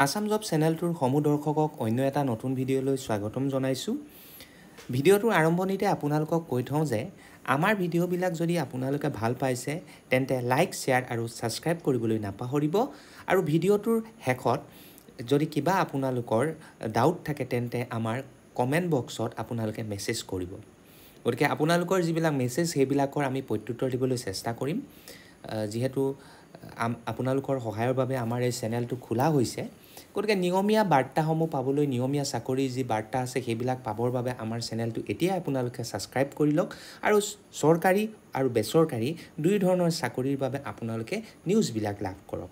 Assam job চেনেলটোৰ সমূহ দৰ্শকক অন্য এটা নতুন ভিডিঅ'লৈ স্বাগতম জনাইছোঁ। ভিডিঅ'টোৰ আৰম্ভণিতে আপোনালোকক কৈ থওঁ যে আমাৰ ভিডিঅ'বিলাক যদি আপোনালোকে ভাল পাইছে তেন্তে লাইক, শ্বেয়াৰ আৰু ছাবস্ক্ৰাইব কৰিবলৈ নাপাহৰিব। আৰু ভিডিঅ'টোৰ শেষত যদি কিবা আপোনালোকৰ ডাউট থাকে তেন্তে আমাৰ কমেণ্ট বক্সত আপোনালোকে মেছেজ কৰিব। গতিকে আপোনালোকৰ যিবিলাক মেছেজ সেইবিলাকৰ আমি প্ৰত্যুত্তৰ দিবলৈ চেষ্টা কৰিম। যিহেতু আপোনালোকৰ সহায়ৰ বাবে আমাৰ এই চেনেলটো খোলা হৈছে, গতিকে নিয়মীয়া বাৰ্তাসমূহ পাবলৈ, নিয়মীয়া চাকৰিৰ যি বাৰ্তা আছে সেইবিলাক পাবৰ বাবে আমাৰ চেনেলটো এতিয়াই আপোনালোকে ছাবস্ক্ৰাইব কৰি লওক। আৰু চৰকাৰী আৰু বেচৰকাৰী দুই ধৰণৰ চাকৰিৰ বাবে আপোনালোকে নিউজবিলাক লাভ কৰক।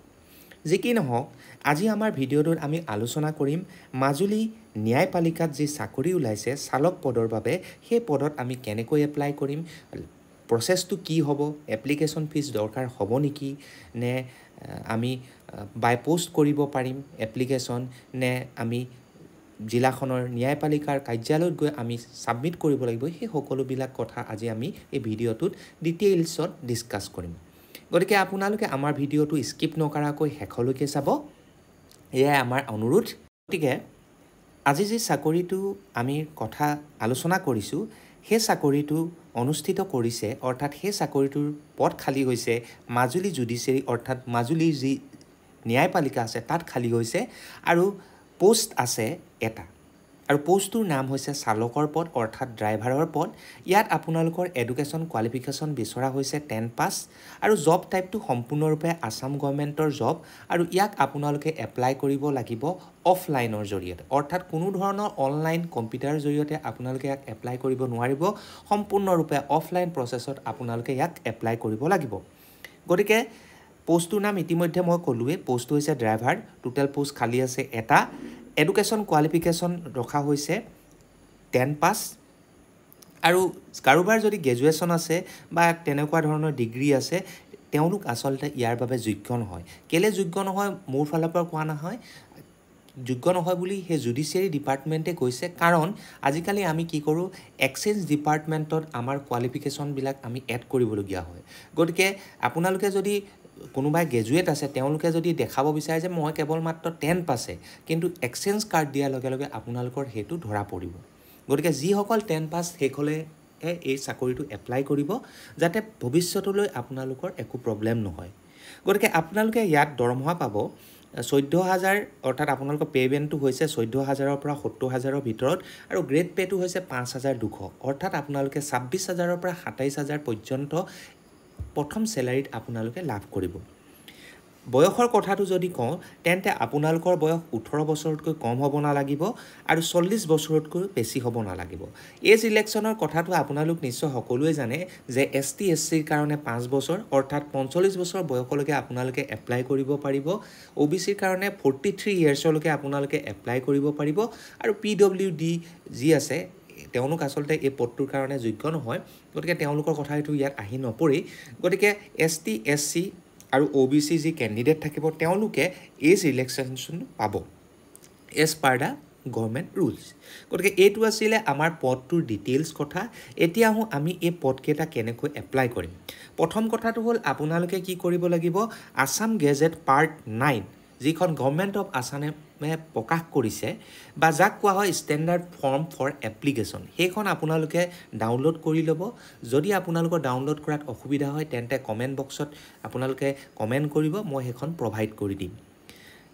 যি কি নহওক, আজি আমাৰ ভিডিঅ'টোত আমি আলোচনা কৰিম মাজুলী ন্যায়পালিকাত যি চাকৰি ওলাইছে চালক পদৰ বাবে, সেই পদত আমি কেনেকৈ এপ্লাই কৰিম, প্ৰচেছটো কি হ'ব, এপ্লিকেশ্যন ফিজ দৰকাৰ হ'ব নেকি, নে আমি বাই পোষ্ট কৰিব পাৰিম এপ্লিকেশ্যন, নে আমি জিলাখনৰ ন্যায়পালিকাৰ কাৰ্যালয়ত গৈ আমি ছাবমিট কৰিব লাগিব, সেই সকলোবিলাক কথা আজি আমি এই ভিডিঅ'টোত ডিটেইলছত ডিছকাছ কৰিম। গতিকে আপোনালোকে আমাৰ ভিডিঅ'টো স্কিপ নকৰাকৈ শেষলৈকে চাব, এয়াই আমাৰ অনুৰোধ। গতিকে আজি যি চাকৰিটো আমি কথা আলোচনা কৰিছোঁ সেই চাকৰিটো অনুষ্ঠিত কৰিছে, অৰ্থাৎ সেই চাকৰিটোৰ পদ খালী হৈছে মাজুলী জুডিচিয়াৰী, অৰ্থাৎ মাজুলীৰ যি ন্যায়পালিকা আছে তাত খালী হৈছে, আৰু পোষ্ট আছে এটা, আৰু পোষ্টটোৰ নাম হৈছে চালকৰ পদ, অৰ্থাৎ ড্ৰাইভাৰৰ পদ। ইয়াত আপোনালোকৰ এডুকেশ্যন কোৱালিফিকেশ্যন বিচৰা হৈছে 10 পাছ, আৰু জব টাইপটো সম্পূৰ্ণৰূপে আসাম গভৰ্ণমেণ্টৰ জব, আৰু ইয়াক আপোনালোকে এপ্লাই কৰিব লাগিব অফলাইনৰ জৰিয়তে, অৰ্থাৎ কোনো ধৰণৰ অনলাইন কম্পিউটাৰৰ জৰিয়তে আপোনালোকে ইয়াক এপ্লাই কৰিব নোৱাৰিব। সম্পূৰ্ণৰূপে অফলাইন প্ৰচেছত আপোনালোকে ইয়াক এপ্লাই কৰিব লাগিব। গতিকে পোষ্টটোৰ নাম ইতিমধ্যে মই ক'লোৱেই, পোষ্টটো হৈছে ড্ৰাইভাৰ। টোটেল পোষ্ট খালী আছে এটা। এডুকেশ্যন কোৱালিফিকেশ্যন ৰখা হৈছে 10 পাছ, আৰু কাৰোবাৰ যদি গ্ৰেজুৱেশ্যন আছে বা তেনেকুৱা ধৰণৰ ডিগ্ৰী আছে তেওঁলোক আচলতে ইয়াৰ বাবে যোগ্য নহয়। কেলৈ যোগ্য নহয় মোৰ ফালৰ পৰা কোৱা নহয়, যোগ্য নহয় বুলি সেই জুডিচিয়াৰী ডিপাৰ্টমেণ্টে কৈছে, কাৰণ আজিকালি আমি কি কৰোঁ, এক্সেঞ্জ ডিপাৰ্টমেণ্টত আমাৰ কোৱালিফিকেশ্যনবিলাক আমি এড কৰিবলগীয়া হয়। গতিকে আপোনালোকে যদি কোনোবাই গ্ৰেজুৱেট আছে, তেওঁলোকে যদি দেখাব বিচাৰে যে মই কেৱল মাত্ৰ 10 পাছে, কিন্তু এক্সচেঞ্জ কাৰ্ড দিয়াৰ লগে লগে আপোনালোকৰ সেইটো ধৰা পৰিব। গতিকে যিসকল 10 পাছ সেইসকলে এই চাকৰিটো এপ্লাই কৰিব, যাতে ভৱিষ্যতলৈ আপোনালোকৰ একো প্ৰব্লেম নহয়। গতিকে আপোনালোকে ইয়াত দৰমহা পাব 14,000, অৰ্থাৎ আপোনালোকৰ পে'মেণ্টটো হৈছে 14,000-ৰ পৰা 70,000-ৰ ভিতৰত, আৰু গ্ৰেড পে'টো হৈছে 5,200, অৰ্থাৎ আপোনালোকে 26,000-ৰ পৰা 27,000 পৰ্যন্ত প্ৰথম চেলাৰীত আপোনালোকে লাভ কৰিব। বয়সৰ কথাটো যদি কওঁ তেন্তে আপোনালোকৰ বয়স 18 বছৰতকৈ কম হ'ব নালাগিব, আৰু 40 বছৰতকৈ বেছি হ'ব নালাগিব। এজ ৰিলেক্সনৰ কথাটো আপোনালোক নিশ্চয় সকলোৱে জানে যে ST SCৰ কাৰণে 5 বছৰ, অৰ্থাৎ 45 বছৰ বয়সলৈকে আপোনালোকে এপ্লাই কৰিব পাৰিব। OBCৰ কাৰণে 43 ইয়াৰ্ছলৈকে আপোনালোকে এপ্লাই কৰিব পাৰিব, আৰু PWD যি আছে তেওঁলোক আচলতে এই পদটোৰ কাৰণে যোগ্য নহয়, গতিকে তেওঁলোকৰ কথা এইটো ইয়াত আহি নপৰেই। গতিকে ST SC আৰু OBC যি কেণ্ডিডেট থাকিব তেওঁলোকে এজ ৰিলেক্সেশ্যন পাব as per the government rules. গতিকে এইটো আছিলে আমাৰ পদটোৰ ডিটেইলছ কথা। এতিয়া আহোঁ আমি এই পদকেইটা কেনেকৈ এপ্লাই কৰিম। প্ৰথম কথাটো হ'ল আপোনালোকে কি কৰিব লাগিব, আসাম গেজেট পাৰ্ট 9 যিখন গভৰ্ণমেণ্ট অফ আসামে প্ৰকাশ কৰিছে, বা যাক কোৱা হয় ষ্টেণ্ডাৰ্ড ফৰ্ম ফৰ এপ্লিকেশ্যন, সেইখন আপোনালোকে ডাউনলোড কৰি ল'ব। যদি আপোনালোকৰ ডাউনলোড কৰাত অসুবিধা হয় তেন্তে কমেণ্ট বক্সত আপোনালোকে কমেণ্ট কৰিব, মই সেইখন প্ৰভাইড কৰি দিম।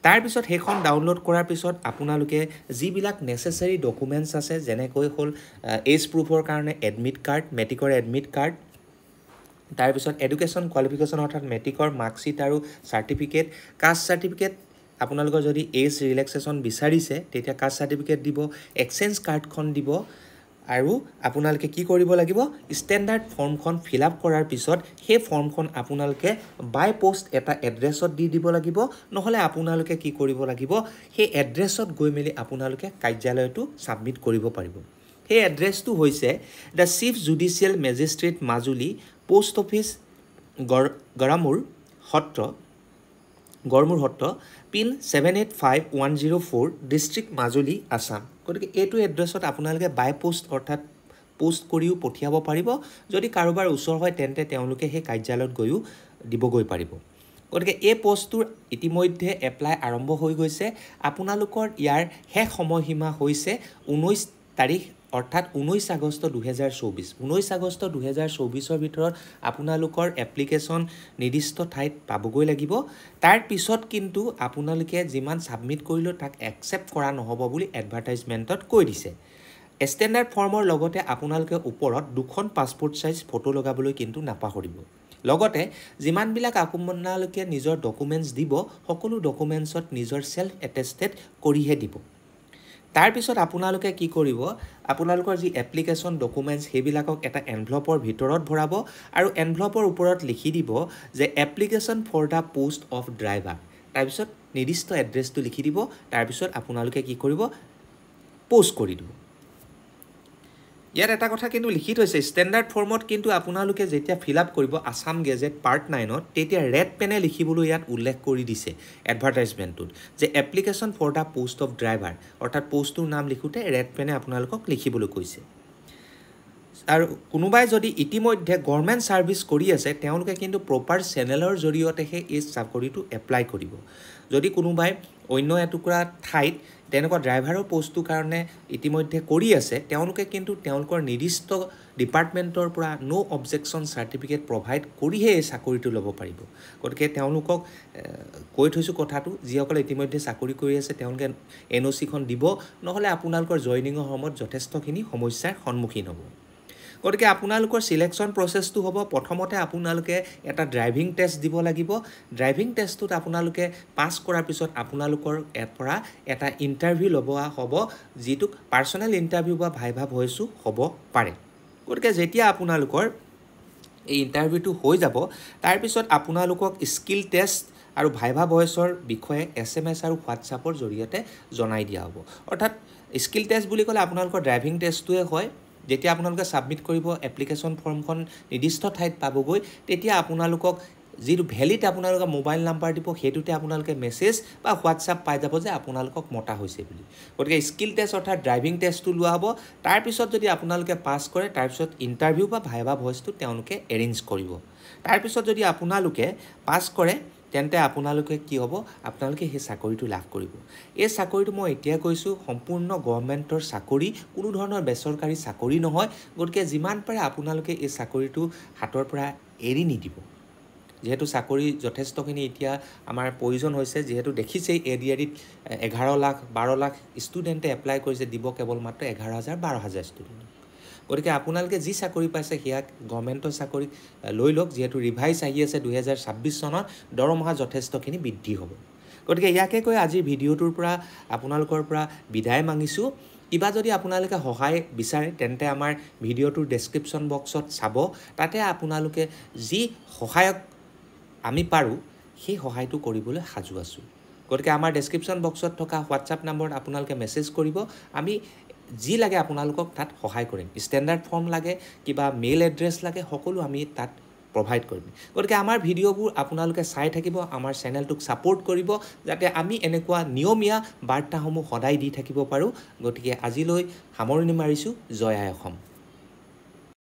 তাৰপিছত সেইখন ডাউনলোড কৰাৰ পিছত আপোনালোকে যিবিলাক নেচেচাৰী ডকুমেণ্টছ আছে, যেনেকৈ হ'ল এজ প্ৰুফৰ কাৰণে এডমিট কাৰ্ড, মেট্ৰিকৰ এডমিট কাৰ্ড, তাৰপিছত এডুকেশ্যন কোৱালিফিকেশ্যন অৰ্থাৎ মেট্ৰিকৰ মাৰ্কশ্বিট আৰু চাৰ্টিফিকেট, কাষ্ট চাৰ্টিফিকেট, আপোনালোকৰ যদি এজ ৰিলেক্সেশ্যন বিচাৰিছে তেতিয়া কাষ্ট চাৰ্টিফিকেট দিব, এক্সচেঞ্জ কাৰ্ডখন দিব, আৰু আপোনালোকে কি কৰিব লাগিব, ষ্টেণ্ডাৰ্ড ফৰ্মখন ফিল আপ কৰাৰ পিছত সেই ফৰ্মখন আপোনালোকে বাই পোষ্ট এটা এড্ৰেছত দি দিব লাগিব, নহ'লে আপোনালোকে কি কৰিব লাগিব, সেই এড্ৰেছত গৈ মেলি আপোনালোকে কাৰ্যালয়টো ছাবমিট কৰিব পাৰিব। সেই এড্ৰেছটো হৈছে the chief judicial magistrate Majuli, post office Garmur Satra, pin 785104, district Majuli, Assam. গতিকে এইটো এড্ৰেছত আপোনালোকে বাই পোষ্ট অৰ্থাৎ পোষ্ট কৰিও পঠিয়াব পাৰিব। যদি কাৰোবাৰ ওচৰ হয় তেন্তে তেওঁলোকে সেই কাৰ্যালয়ত গৈও দিবগৈ পাৰিব। গতিকে এই পোষ্টটোৰ ইতিমধ্যে এপ্লাই আৰম্ভ হৈ গৈছে আপোনালোকৰ ইয়াৰ শেষ সময়সীমা হৈছে 19 তাৰিখ অৰ্থাৎ 19 আগষ্ট 2024 19 আগষ্ট 2024 ভিতৰত আপোনালোকৰ এপ্লিকেশ্যন নিৰ্দিষ্ট ঠাইত পাবগৈ লাগিব তাৰ পিছত কিন্তু আপোনালোকে যিমান সাবমিট কৰিলো তাক একচেপ্ট কৰা নহব বুলি এডভাৰটাইজমেন্টত কৈ দিছে ষ্টেণ্ডাৰ্ড ফৰ্মৰ লগতে আপোনালোকে ওপৰত দুখন পাছপোৰ্ট সাইজ ফটো লগাবলৈ কিন্তু নাপাহৰিব লগতে যিমানবিলাক আপোনালোকে নিজৰ ডকুমেন্টছ দিব সকলো ডকুমেন্টছত নিজৰ সেলফ এটেস্টেড কৰিহে দিব তাৰ পিছত আপোনালোকে কি কৰিব আপোনালোকৰ যি এপ্লিকেশ্যন ডকুমেন্টছ হেবিলাকক এটা এনভেলপৰ ভিতৰত ভৰাব আৰু এনভেলপৰ ওপৰত লিখি দিব যে application for the post of driver তাৰ পিছত নিৰ্দিষ্ট এড্ৰেছটো লিখি দিব তাৰ পিছত আপোনালোকে কি কৰিব পোষ্ট কৰি দিব ইয়াত এটা কথা কিন্তু লিখি থৈছে ষ্টেণ্ডাৰ্ড ফৰ্মত কিন্তু আপোনালোকে যেতিয়া ফিল আপ কৰিব আসাম গেজেট পাৰ্ট 9ত তেতিয়া ৰেড পেনে লিখিবলৈ ইয়াত উল্লেখ কৰি দিছে এডভাৰটাইজমেন্টটোত যে application for the post of driver অৰ্থাৎ পোষ্টটোৰ নাম লিখোতে ৰেড পেনে আপোনালোকক লিখিবলৈ কৈছে আৰু কোনোবাই যদি ইতিমধ্যে গভৰ্ণমেণ্ট সাৰ্ভিস কৰি আছে তেওঁলোকে কিন্তু প্ৰপাৰ চেনেলৰ জৰিয়তেহে এই চাকৰিটো এপ্লাই কৰিব যদি কোনোবাই অন্য এটুকুৰা ঠাইত তেনেকুৱা ড্ৰাইভাৰৰ পোষ্টটোৰ কাৰণে ইতিমধ্যে কৰি আছে তেওঁলোকে কিন্তু তেওঁলোকৰ নিৰ্দিষ্ট ডিপাৰ্টমেন্টৰ পৰা নো অবজেকশন সাৰ্টিফিকেট প্ৰভাইড কৰিহে এই চাকৰিটো ল'ব পাৰিব গতিকে তেওঁলোকক কৈ থৈছো কথাটো যিসকলে ইতিমধ্যে চাকৰি কৰি আছে তেওঁলোকে এনঅ'চি খন দিব নহলে আপোনালোকৰ জয়নিংৰ সময়ত যথেষ্টখিনি সমস্যাৰ সন্মুখীন হ'ব গতিকে আপোনালোকৰ সিলেকশন প্ৰসেসটো হ'ব প্ৰথমতে আপোনালোকে এটা ড্ৰাইভিং টেষ্ট দিব লাগিব ড্ৰাইভিং টেষ্টটোত আপোনালোকে পাস কৰাৰ পিছত আপোনালোকৰ পৰা এটা ইন্টাৰভিউ লবোৱা হ'ব যিটো পাৰ্সোনাল ইন্টাৰভিউ বা ভাইভা ভইচো হ'ব পাৰে গতিকে যেতিয়া আপোনালোকৰ এই ইন্টাৰভিউটো হৈ যাব তাৰ পিছত আপোনালোকক স্কিল টেষ্ট আৰু ভাইভা ভইচৰ বিষয়ে এসএমএস আৰু হোৱাটছআপৰ জৰিয়তে জনাই দিয়া হ'ব অৰ্থাৎ স্কিল টেষ্ট বুলি ক'লে আপোনালোকৰ ড্ৰাইভিং টেষ্টটোৱে হয় যেতিয়া আপোনালোকে সাবমিট কৰিব এপ্লিকেশ্যন ফৰ্মখন নিৰ্দিষ্ট ঠাইত পাবগৈ তেতিয়া আপোনালোকক যিটো ভ্যালিড আপোনালোকৰ মোবাইল নাম্বাৰ দিব হেতুতে আপোনালোকে মেসেজ বা হোৱাটছআপ পাই যাব যে আপোনালোকক মতা হৈছে বুলি গতিকে স্কিল টেষ্ট অৰ্থাৎ ড্ৰাইভিং টেষ্টটো লোৱা হ'ব তাৰ পিছত যদি আপোনালোকে পাস কৰে তাৰ পিছত ইন্টাৰভিউ বা ভাইভা ভইচটো তেওঁলোকে এৰেঞ্জ কৰিব তাৰ পিছত যদি আপোনালোকে পাস কৰে তেন্তে আপোনালোকে কি হ'ব আপোনালোকে এই চাকৰিটো লাভ কৰিব এই চাকৰিটো মই এতিয়া কৈছো সম্পূৰ্ণ গভৰ্ণমেণ্টৰ চাকৰি কোনো ধৰণৰ বেচৰকাৰী চাকৰি নহয় গতিকে যিমান পাৰে আপোনালোকে এই চাকৰিটো হাতৰ পৰা এৰি নিদিব যেহেতু চাকৰি যথেষ্টখিনি এতিয়া আমাৰ প্ৰয়োজন হৈছে যেহেতু দেখিছে এডিআৰিত 11 লাখ 12 লাখ ষ্টুডেন্টে এপ্লাই কৰিছে দিব কেৱল মাত্ৰ 11000 12000 ষ্টুডেন্ট গতিকে আপোনালোকে যি চাকৰি পাইছে হিয়া গভৰ্ণমেণ্টৰ চাকৰি লৈ লওক যেহেতু ৰিভাইজ আহি আছে 2026 চনত দৰমহা যথেষ্টখিনি বৃদ্ধি হ'ব গতিকে ইয়াকে কৈ আজি ভিডিওটোৰ পৰা আপোনালোকৰ পৰা বিদায় মাগিছো কিবা যদি আপোনালোকে সহায় বিচাৰে তেন্তে আমাৰ ভিডিওটোৰ ডেসক্ৰিপচন বক্সত চাব তাতে আপোনালোকে যি সহায়ক আমি পাৰো সেই সহায়টো কৰিবলৈ সাজু আছো গতিকে আমাৰ ডেসক্ৰিপচন বক্সত থকা হোৱাটছআপ নম্বৰত আপোনালোকে মেসেজ কৰিব আমি যি লাগে আপোনালোকক তাত সহায় কৰিম ষ্টেণ্ডাৰ্ড ফৰ্ম লাগে কিবা মেইল এড্ৰেছ লাগে সকলো আমি তাত প্ৰভাইড কৰিম গতিকে আমাৰ ভিডিওবোৰ আপোনালোকে চাই থাকিব আমাৰ চেনেলটোক সাপোৰ্ট কৰিব যাতে আমি এনেকুৱা নিয়মীয়া বাৰ্তাসমূহ সদায় দি থাকিব পাৰো গতিকে আজিলৈ সামৰণি মাৰিছো জয় আই অসম